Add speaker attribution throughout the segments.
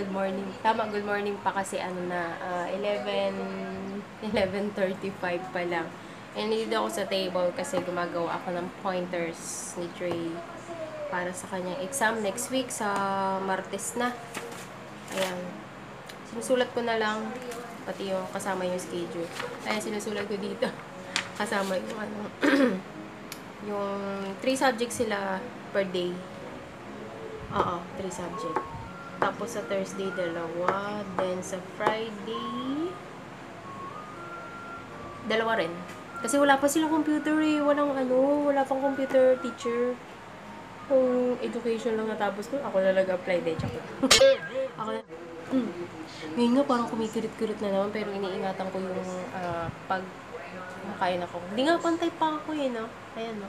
Speaker 1: good morning. Tama, good morning pa kasi ano na, 11:35 pa lang. And nandito ako sa table kasi gumagawa ako ng pointers ni Trey para sa kanyang exam next week sa Martes na. Ayan. Sinusulat ko na lang, pati yung kasama yung schedule. Ayan, sinusulat ko dito. Kasama yung ano, yung 3 subjects sila per day. Oo, 3 subjects. Tapos sa Thursday, 2. Then sa Friday, 2 rin. Kasi wala pa silang computer eh. Wala pang computer teacher. Kung education lang natapos ko, ako na nag-apply din. Tsaka. Ako na. Ngayon nga parang kumikirit-kirit na naman, pero iniingatan ko yung pag makain ako. Hindi nga, pantay pa ako eh, no? Ayan, no?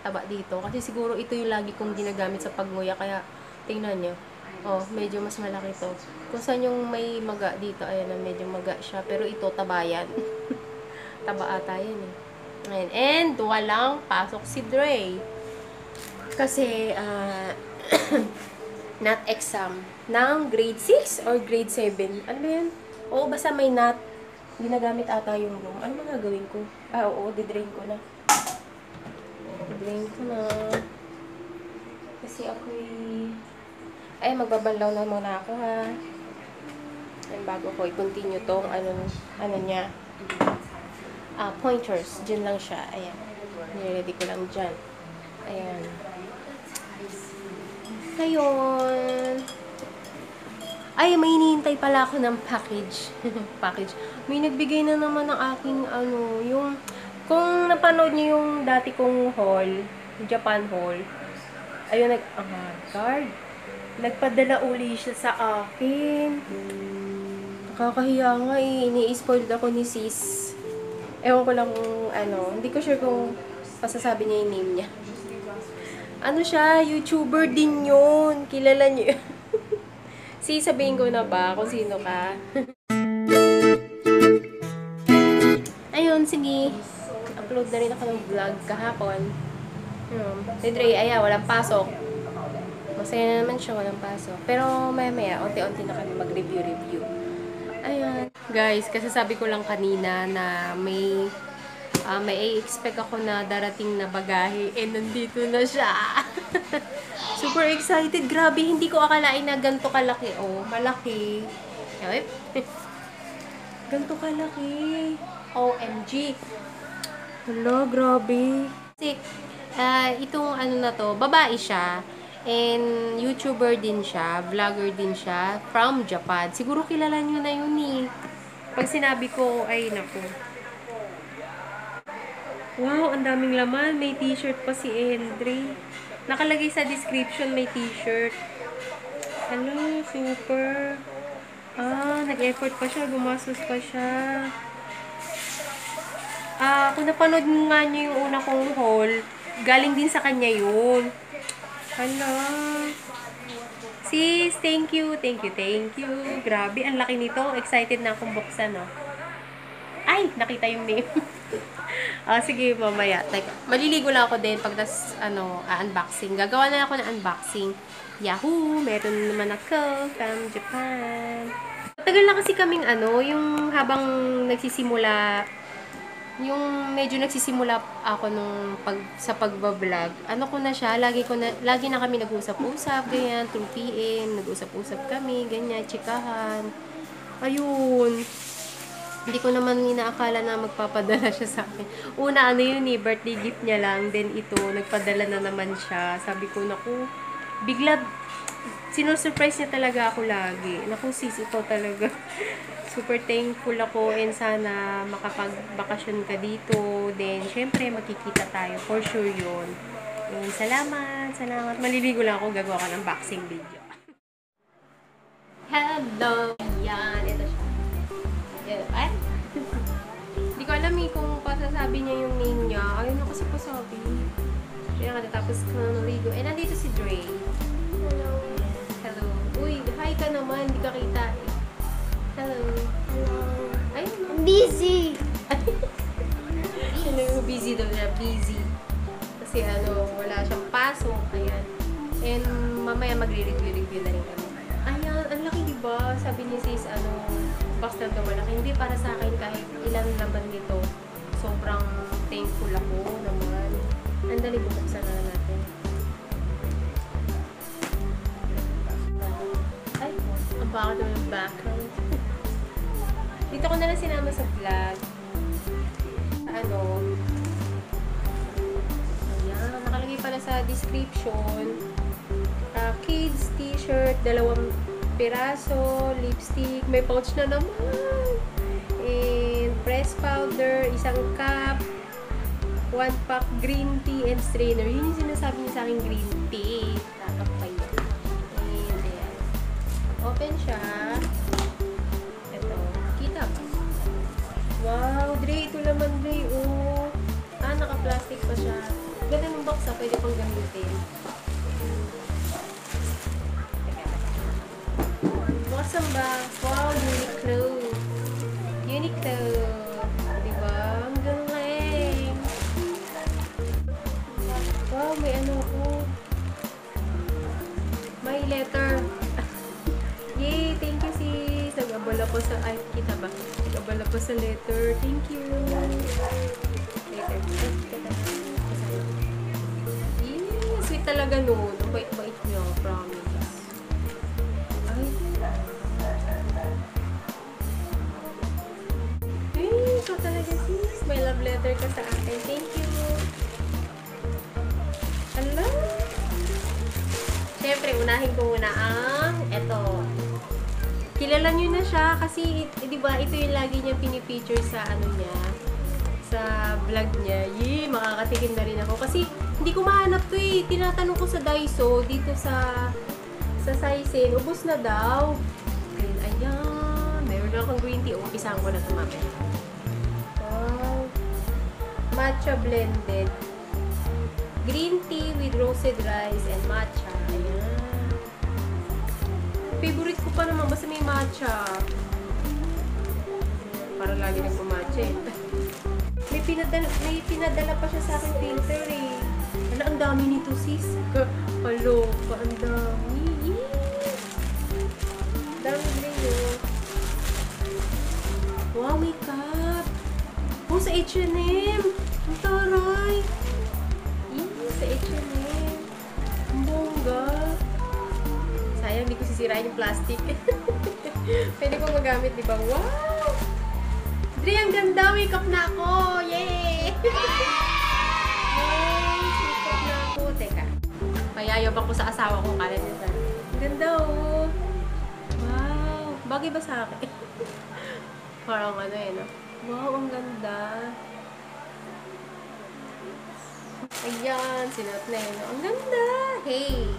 Speaker 1: Taba dito. Kasi siguro ito yung lagi kong ginagamit sa pagnguya. Kaya, tingnan nyo. Oh, medyo mas malaki to. Kung saan yung may maga dito, ayan na, medyo maga siya. Pero ito, tabayan. Taba ata yan eh. Ayan. And, walang pasok si Dre. Kasi, not exam ng grade 6 or grade 7. Ano ba yan? Oo, basta may not. Ginagamit ata yung room. Ano ba gagawin ko? Oo, didrain ko na. Didrain ko na. Kasi ako'y... Ay, magbabalaw na muna ako, ha. Ay, bago ko i-continue tong ano niya. Pointers. Diyan lang siya. Ayan. Niready ko lang dyan. Ayan. Ngayon. Ay, may hinihintay pala ako ng package. Package. May nagbigay na naman ng aking yung... Kung napanood niyo yung dati kong haul, Japan haul, ayun, card. Nagpadala uli siya sa akin. Nakakahiya nga eh. Ini-spoiled ako ni sis. Ewan ko lang kung hindi ko sure kung pasasabi niya yung name niya. Ano siya? YouTuber din yun. Kilala niyo yun. Sabihin ko na ba kung sino ka? Ayun, sige. Upload na rin ako ng vlog kahapon. Dre, walang pasok. Masaya na naman siya, walang pasok. Pero maya-maya, unti-unti na kami mag-review. Ayan. Guys, kasi sabi ko lang kanina na may expect ako na darating na bagahe. Nandito na siya. Super excited. Grabe, hindi ko akalain na ganito kalaki. Oh, malaki. Ganito kalaki. OMG. Hala, grabe. Kasi, itong na to, babae siya. And YouTuber din siya, vlogger din siya, from Japan. Siguro kilala nyo na yun eh. Pag sinabi ko, ay naku. Wow, ang daming laman. May t-shirt pa si Andre. Nakalagay sa description, may t-shirt. Hello, super. Nag-effort pa siya, gumastos pa siya. Kung napanood nga niyo yung una kong haul, galing din sa kanya yun. Hala. Sis, thank you. Grabe, ang laki nito. Excited na akong buksan, no? Ay, nakita yung name. Sige, mamaya. Maliligo lang ako din pag unboxing. Gagawa na ako ng unboxing. Yahoo! Meron naman ako from Japan. Matagal na kasi kaming yung habang nagsisimula, yung medyo nagsisimula ako sa pagbablog. Ko na siya, lagi na kami nag-usap-usap, ganyan, through PM, nag-usap-usap kami, ganyan, chikahan. Ayun. Hindi ko naman inaakala na magpapadala siya sa akin. Una, birthday gift niya lang, then ito, nagpadala na naman siya. Sabi ko, naku, bigla, sinusurprise niya talaga ako lagi. Naku, sis, ito talaga. Super thankful ako and sana makapag-bakasyon ka dito. Then, syempre, magkikita tayo. For sure yun. And, salamat. Maliligo lang ako. Gagawa ka ng unboxing video. Hello! Yan. Ito siya. Ay? Hindi ko alam kung pasasabi niya yung name niya. Ayun ako kasi pasabi. Kaya tapos ko naligo. And, nandito si Dre. Hello. Hello. Uy, hi ka naman. Hindi ka kita eh. Hello. Ay,
Speaker 2: busy.
Speaker 1: Busy daw na. Busy. Kasi wala siyang pasok. Ayan. And mamaya magre-review na rin kami. Ayan, sabi ni sis, box na ito malaki. Hindi para sa akin kahit ilang laman nito. Sobrang thankful ako naman. Andali, bubuksan na natin. Ay, ang baka naman ng background. Dito ko na lang sinama sa vlog. Ayan, nakalagay pala sa description. Kids t-shirt, 2 piraso, lipstick, may pouch na naman. And press powder, 1 cup, 1 pack green tea and strainer. Yun yung sinasabi niya sa akin, green tea. Takap pa yan. And ayan. Open siya. Ito. Kita ba? Wow, Dre, ito naman, Dre. Oh. Naka-plastic pa siya. Ganda ng box, pwede pang gamitin. Bukas ang box. Wow, Uniqlo. Uniqlo. Diba? Ang galing. Wow, may ako. May letter. Yay! Thank you, sis. Nag-abala ko sa... Ay, kita ba? Nag-abala ko sa letter. Thank you. Yeah, sweet talaga nun. Ang bait-bait niya. Promise. Ay. Ikaw talaga, sis. May love letter ka sa akin. Thank you. Hello. Siyempre, unahin ko muna ang eto. Kilala nyo na siya kasi, di ba, ito yung lagi niya pinifeature sa niya, sa vlog niya. Yee, makakatikim na rin ako. Kasi, hindi ko mahanap to eh. Tinatanong ko sa Daiso, dito sa Saizen, ubos na daw. And, ayan. Meron na akong green tea. Umpisahan ko na ito mamaya. Wow. Matcha blended. Green tea with roasted rice and matcha. Ayan. Favorite ko pa naman, basta may matcha. Para lagi nagpa-matcha eh. May pinadala pa siya sa akin filter eh. Ano, ang dami nito sis. Halo, ang dami. Dami din yun. Wow, may cup. Oh, sa H&M. Ang taray. Sa H&M. Ang bongga. Sayang, hindi ko sisirain yung plastic. Pwede ko magamit, di ba? Wow! Dre, ang ganda! Wake up na ako! Yay! Wake up na ako. Teka. Mayayabang ko sa asawa ko. Kala niya sana. Ang ganda, oh! Wow! Bagay ba sa akin? Parang no? Wow, ang ganda! Ayan, sinuot na yun. Ang ganda! Hey!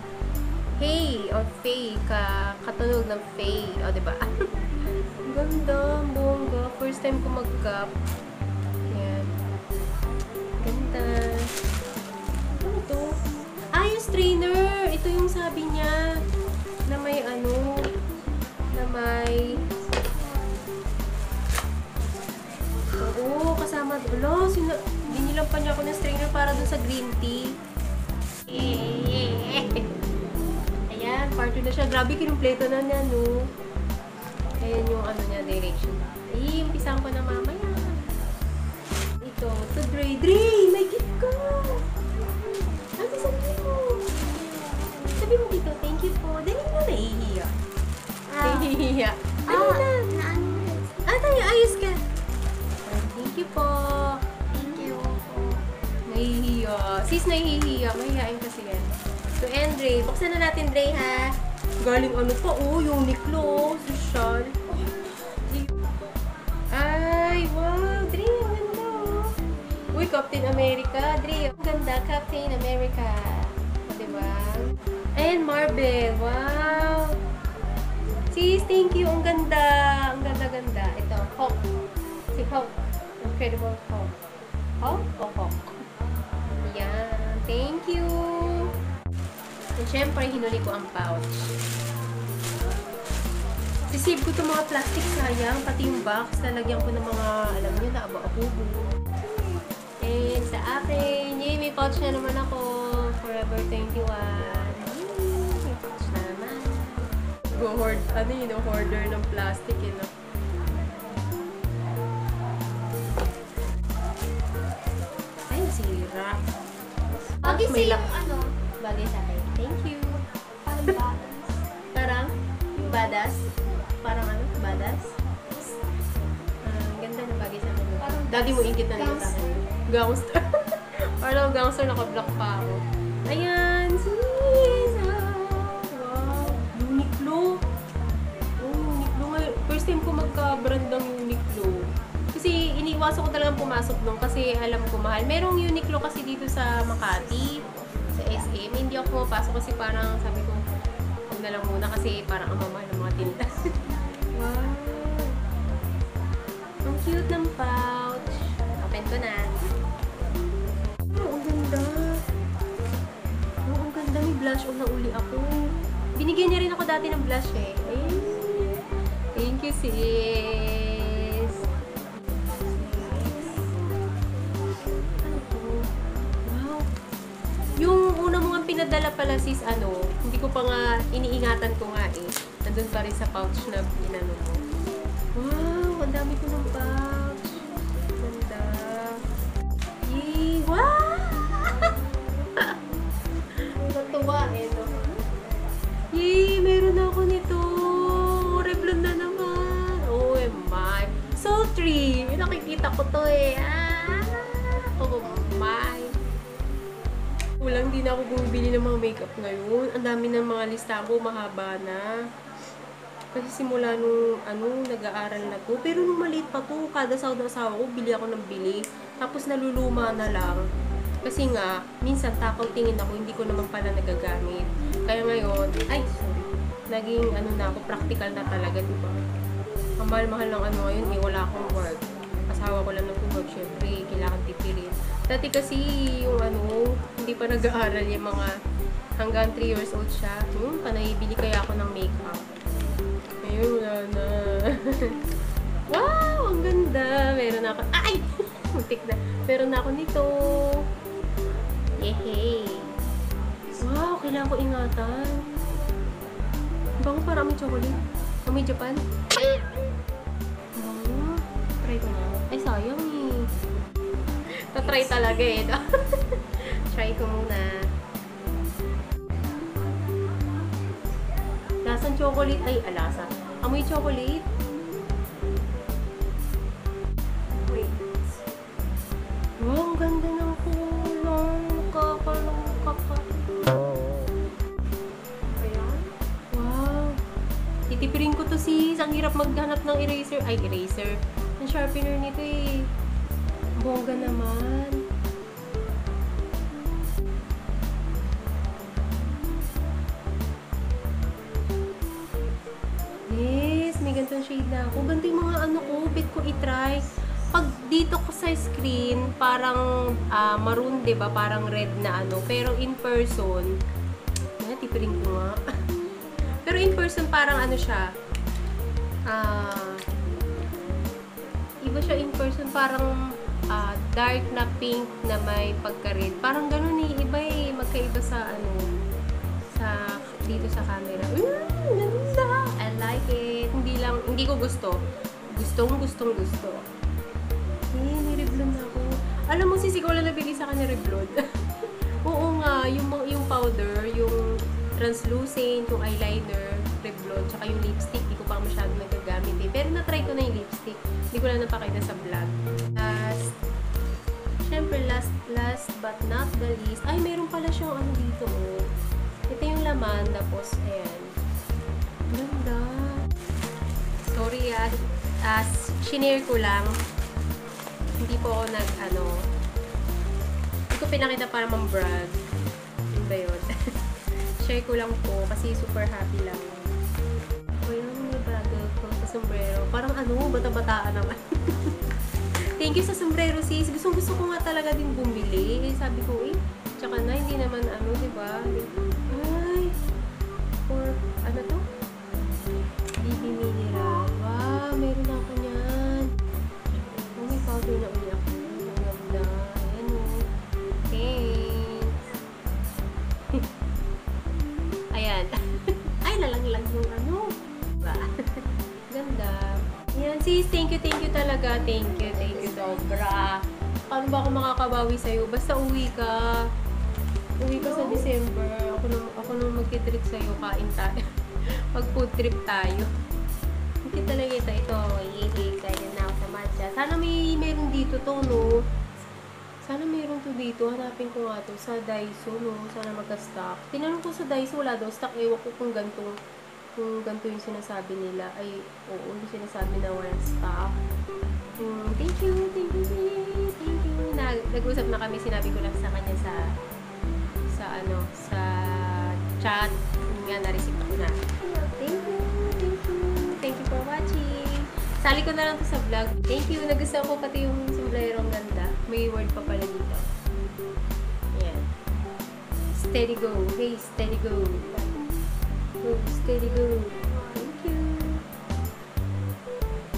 Speaker 1: Hey! Or Faye. Katunog ng Faye. O, diba? Ang ganda, bongga. First time ko mag-cup. Ayan. Ganda. Ano ito? Yung strainer! Ito yung sabi niya na may na may oo, kasama. Wala, binilang pa niya ako ng strainer para dun sa green tea. Ayan, part 2 na siya. Grabe, kinumpleto na niya, no? Ayan yung niya, direction. Ay, umpisahan ko na mamaya. Ito, to Dre. Dre, may gift ko! Ano sabi mo? Sabi mo dito, thank you po. Dali na, nahihiya. Nahihiya. Ano na? Tayo, ayos ka. Thank you po.
Speaker 2: Thank you po.
Speaker 1: Nahihiya. Sis, nahihiya. Mahihain kasi yan. So, Andre, buksan na natin, Dre, ha? Galing pa, Uniqlo. Social. Ay, wow, Dre, ang ganda, oh. Uy, Captain America. Dre, ang ganda, Captain America. O, diba? And Marvel. Wow. Sis, thank you. Ang ganda. Ang ganda-ganda. Ito, Hulk. Si Hulk. Incredible Hulk. Hulk o Hulk? Yan. Thank you. And syempre, hinuli ko ang pouch. Sisave ko itong mga plastic, sayang. Pati yung box, lalagyan ko ng mga, alam niyo na, abo-abubo. And sa akin, yay, may pouch na naman ako. Forever 21. May pouch na naman. nag-hoard, hoarder ng plastic, no? Ay, sira.
Speaker 2: Bagay
Speaker 1: May
Speaker 2: sa
Speaker 1: lak-
Speaker 2: yung ano,
Speaker 1: Bagay sa akin. Thank you.
Speaker 2: parang balance.
Speaker 1: Parang, yung badass. Parang ano, badass. Ganda na bagay sa akin.
Speaker 2: Parang
Speaker 1: Daddy mo ingit na nito sa akin. Gangster. Parang gangster, naka-block pa ako. Ayan, sis! Wow. Uniqlo. Oh, Uniqlo. First time ko magka-brand ng Uniqlo. Kasi iniiwasan ko talagang pumasok nung kasi alam ko mahal. Merong Uniqlo kasi dito sa Makati, sa SM. Hindi ako pumapasok kasi parang sabi ko, huwag na lang muna kasi parang ang mamahal ng mga tinta. Wow. Ang cute ng pouch. Open ko na. Oh, ang ganda. Oh, ang ganda. May blush on na uli ako. Binigyan niya rin ako dati ng blush eh. Ayun. Thank you, sis. Ano to? Wow. Yung una mo nga pinadala pala sis, hindi ko pa nga, iniingatan ko nga eh. Nandun pa rin sa pouch na inano mo. Wow, ang dami ko ng pouch. Ganda. Yay! Wow! Natuwa eh, no? Yay! Meron ako nito. Revlon na naman. Oh my. Sultry! Nakikita ko to eh. Oh my. Kulang din ako bumibili ng mga makeup ngayon. Ang dami ng mga lista ko, mahaba na. Kasi simula nung nag-aaral na to. Pero nung maliit pa to, kada sahod ng asawa ko, bili ako ng bili. Tapos naluluma na lang. Kasi nga, minsan takaw tingin ako, hindi ko naman pala nagagamit. Kaya ngayon, naging na ako, practical na talaga, diba? Ang mahal-mahal ng ngayon, wala akong work. Asawa ko lang nag-work, syempre, kailangan tipirin. Dati kasi, yung hindi pa nag-aaral yung mga hanggang 3 years old siya. Panay-bili kaya ako ng makeup. Ayun, wala na. Wow! Ang ganda! Meron ako. Ay! Muntik na. Meron na ako nito. Yehey! Wow! Kailangan ko ingatan. Bango para amoy chocolate. Amoy Japan. Oh, try ko na. Ay, sayang eh. Tatry talaga eh. Try ko muna. Lasang chocolate. Ay, alasa. Amoy chocolate. Wait. Wow, ang ganda ng kulong. Nakakalungka ka. Ayan. Wow. Titipirin ko to sis. Ang hirap maghanap ng eraser. Ay, eraser. Ang sharpener nito eh. Bongga naman. Yes, may ganitong shade na ako. Ganito yung mga ko, bet ko itry. Pag dito ko sa screen, parang maroon, diba? Parang red na Pero in person, tipirin ko nga. Pero in person, parang siya. Iba siya in person, parang dark na pink na may pagka-red. Parang ganun eh. Iba eh. Magkaiba sa dito sa camera. Ganda! I like it. Hindi ko gusto. Gustong gusto. Ni-Revlon ako. Alam mo, sis, ikaw lang nabili sa akin ni Revlon. Oo nga, yung powder, yung translucent, yung eyeliner, Revlon, tsaka yung lipstick, hindi ko pa masyadong nagagamit eh. Pero na-try ko na yung lipstick. Hindi ko lang napakita sa vlog. Siyempre, last but not the least, ay, meron pala siyang dito, oh. Ito yung laman, tapos, ayan. Ganda. Sorry, shinare ko lang. Hindi po ako hindi ko pinakita para mang-brag. Yun ba yun? Share ko lang po, kasi super happy lang. O yun, may bago ko sa sombrero. Parang bata-bataan naman. Thank you sa sombrero, sis. Gusto ko nga talaga din bumili. Sabi ko, tsaka na, hindi naman diba? Ay, for, to? BB Mineral. Wow, meron ako niyan. Oh, may powder na uli ako. Ang ganda. Ayan o. Thanks. Ayan. Ay, nalanglag yung sis, thank you talaga. Thank you, sobra. Paano ba ako makakabawi sa'yo? Basta uwi ka. Uwi ka sa December. Ako nang magti-treat sa'yo. Kain tayo. Mag-food trip tayo. Hindi talaga ito. Excited na ako sa matcha. Sana meron dito to, no? Sana meron to dito. Hanapin ko nga to sa Daiso, no? Sana magka-stock. Tinanong ko sa Daiso, wala daw stock. Ewan ko kung ganito yung sinasabi nila. Ay, oo, yung sinasabi na walang stock. Thank you, sis. Thank you. Nag-usap na kami. Sinabi ko lang sa kanya sa chat. Nga, na-receive ako na. Thank you for watching. Sali ko na lang to sa vlog. Thank you. Nagustuhan ko pati yung sombrero. Ang ganda. May word pa pala dito. Ayan. Steady go. Hey, steady go. Go, steady go. Thank you.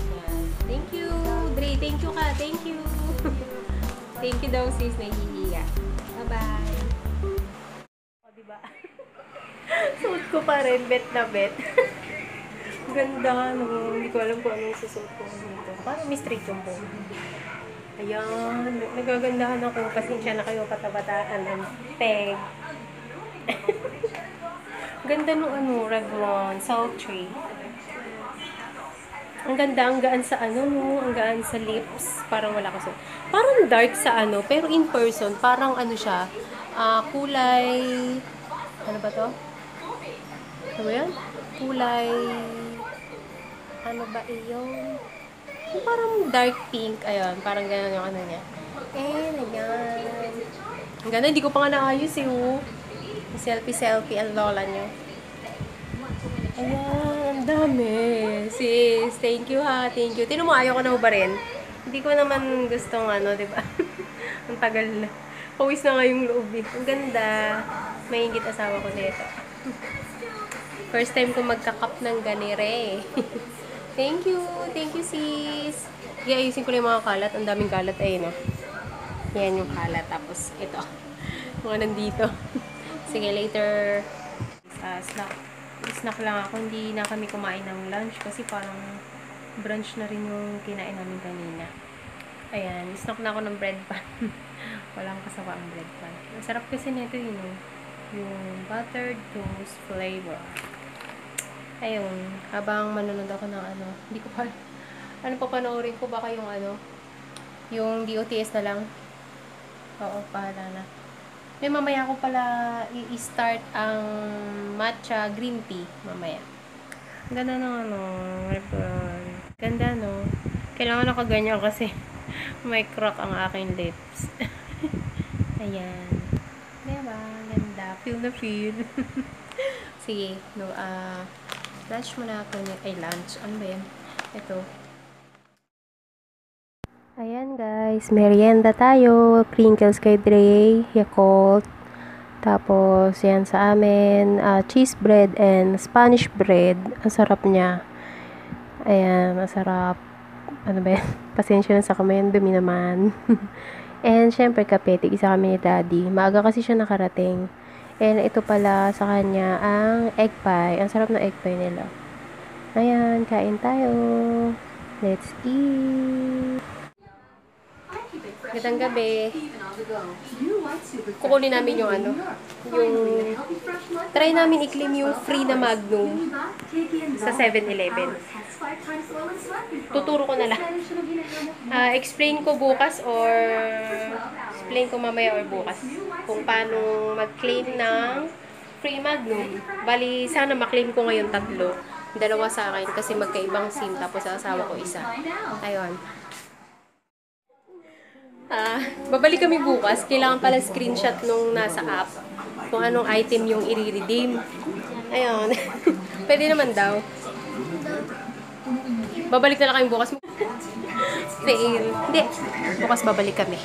Speaker 1: Ayan. Thank you. Dre, thank you ka. Thank you. Thank you daw sis. Nahihiya. Bye-bye. O, diba? Suot ko pa rin. Bet na bet. Ganda, no? Hindi ko alam kung anong susuot ko dito. Parang may straight yung buhok. Ayan. Nagagandahan ako. Pasensya na kayo katabataan ng peg. Ganda nung Revlon. Sultry. Ang ganda. Ang gaan sa no? Ang gaan sa lips. Parang wala ko suot. Parang dark sa pero in person, parang siya. Kulay... Ano ba to? Ano ba yan? Kulay... Ano ba iyon? Yung parang dark pink. Ayun, parang gano'n yung niya. Ayan. Ang ganda, hindi ko pa nga naayos Selfie ang lola nyo. Ayan, ang dami. Sis, thank you ha. Thank you. Tinan mo, ayaw ko na ba rin? Hindi ko naman gustong diba? Ang tagal na. Pawis na nga yung loob Ang ganda. Mahingit asawa ko nito. First time ko magka-cup ng ganire. Thank you sis. Ayusin ko lang yung mga kalat. Ang daming kalat no. Yan yung kalat. Tapos ito. Mga nandito. Sige, later. Snack lang ako. Hindi na kami kumain ng lunch kasi parang brunch na rin yung kinain namin kanina. Ayan. Snack na ako ng bread pan. Walang kasawa ang bread pan. Ang sarap kasi nito yung buttered toast flavor. Ayun, habang manonood ako ng hindi ko pa, papanoorin ko baka yung DOTS na lang. Oo, pahala na. May mamaya ko pala i-start ang matcha green tea, mamaya. Ganda ganda no. Kailangan ako ganyan kasi may crack ang aking lips. Ayan. Diba? Ganda. Feel na feel. Sige, lunch muna ako lunch. Ano ba yan? Ito. Ayan guys, merienda tayo. Crinkles kay Dre, Yakult. Tapos, yan sa amin, cheese bread and Spanish bread. Ang sarap niya. Ayan, masarap. Ano ba yan? Pasensya na sa kamay, dumi naman. And, syempre, kape. Tig-isa kami ni Daddy. Maaga kasi siya nakarating. And, ito pala sa kanya ang egg pie. Ang sarap ng egg pie nila. Ayan, kain tayo. Let's eat. Gandang gabi. Kukunin namin yung try namin i-claim yung free na Magnum sa 7-Eleven. Tuturo ko na lang. Explain ko bukas or explain ko mamaya or bukas kung paano mag-claim ng free Magnum. Bali, sana ma-claim ko ngayon 3. 2 sa akin kasi magkaibang SIM tapos sa asawa ko isa. Ayun. Babalik kami bukas. Kailangan pala screenshot nung nasa app kung anong item yung i-redeem. Ayun. Pwede naman daw. Babalik na lang kami bukas. Fail. Hindi. Bukas babalik kami.